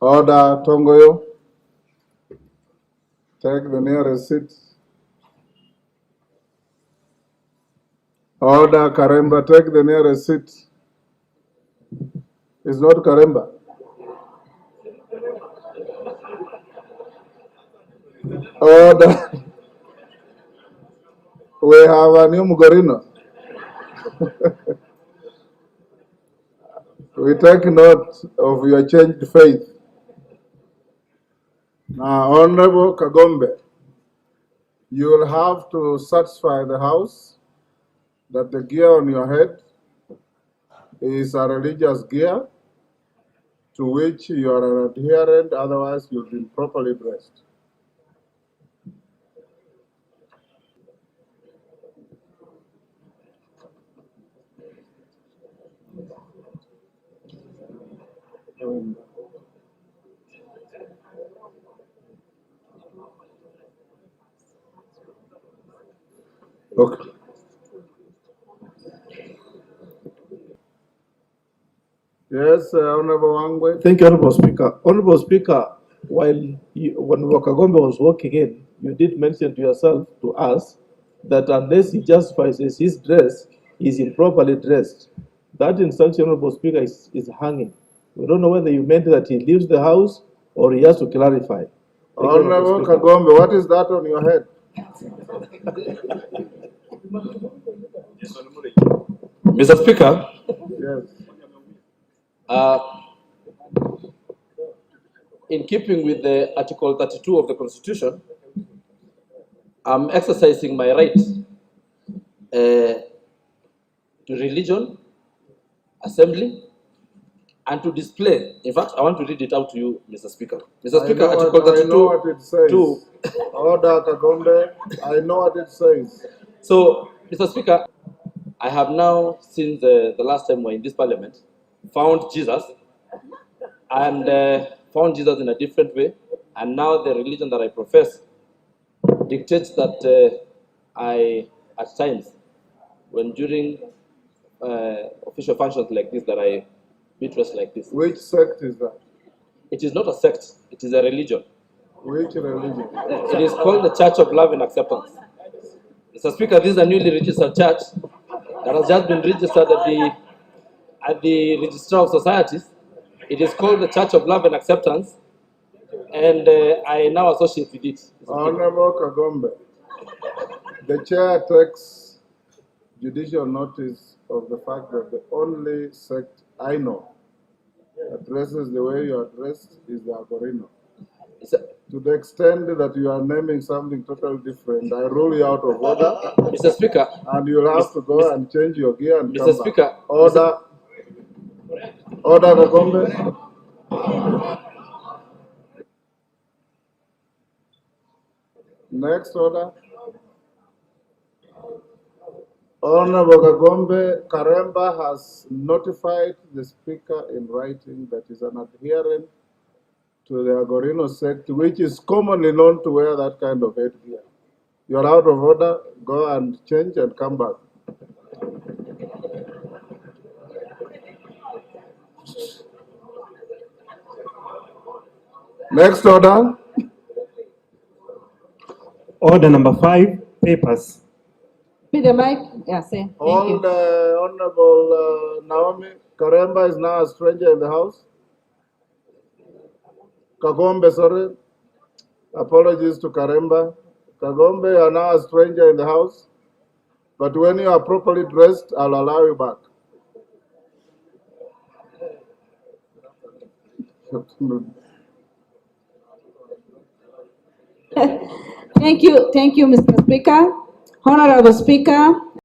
Order Tongoyo, take the nearest seat. Order Karemba, take the nearest seat. It's not Karemba. Order. We have a new Mugorino. We take note of your changed faith. Now, Honorable Kagombe, you will have to satisfy the House that the gear on your head is a religious gear to which you are an adherent, otherwise you'll be properly dressed. Okay. Yes, Honorable Wangwe. Thank you, Honorable Speaker. Honorable Speaker, when Kagombe was walking in, you did mention to yourself, to us, that unless he justifies his dress, he's improperly dressed. That instruction, Honorable Speaker, is hanging. We don't know whether you meant that he leaves the House or he has to clarify. Honorable Kagombe, what is that on your head? Mr. Speaker, Yes. in keeping with the Article 32 of the Constitution, I'm exercising my right to religion, assembly, and to display. In fact, I want to read it out to you, Mr. Speaker. Mr. Speaker, Article 32. I know what it says. Order, Kagombe. I know what it says. So, Mr. Speaker, I have now, since the last time we're in this parliament, found Jesus, and found Jesus in a different way. And now the religion that I profess dictates that I, at times, when during official functions like this, that I be dressed like this. Which sect is that? It is not a sect, it is a religion. Which religion? It is called the Church of Love and Acceptance. Mr. Speaker, this is a newly registered church that has just been registered at the Registrar of Societies. It is called the Church of Love and Acceptance, and I now associate with it. Honorable Kagombe, the chair takes judicial notice of the fact that the only sect I know that dresses the way you are dressed is the Akorino. To the extent that you are naming something totally different, I rule you out of order. Mr. Speaker. And you'll have to go and change your gear and come Mr. Speaker. Back. Order. Order, Kagombe. Next order. Honorable Kagombe, Karemba has notified the Speaker in writing that is an adherent to the Akorino sect, which is commonly known to wear that kind of headgear. You are out of order. Go and change and come back. Next order. Order number 5, papers. With the mic, yeah, say. Thank you. Honorable Naomi, Karemba is now a stranger in the house. Kagombe, sorry. Apologies to Karemba. Kagombe, you are now a stranger in the house. But when you are properly dressed, I'll allow you back. Thank you, Mr. Speaker. Honorable Speaker,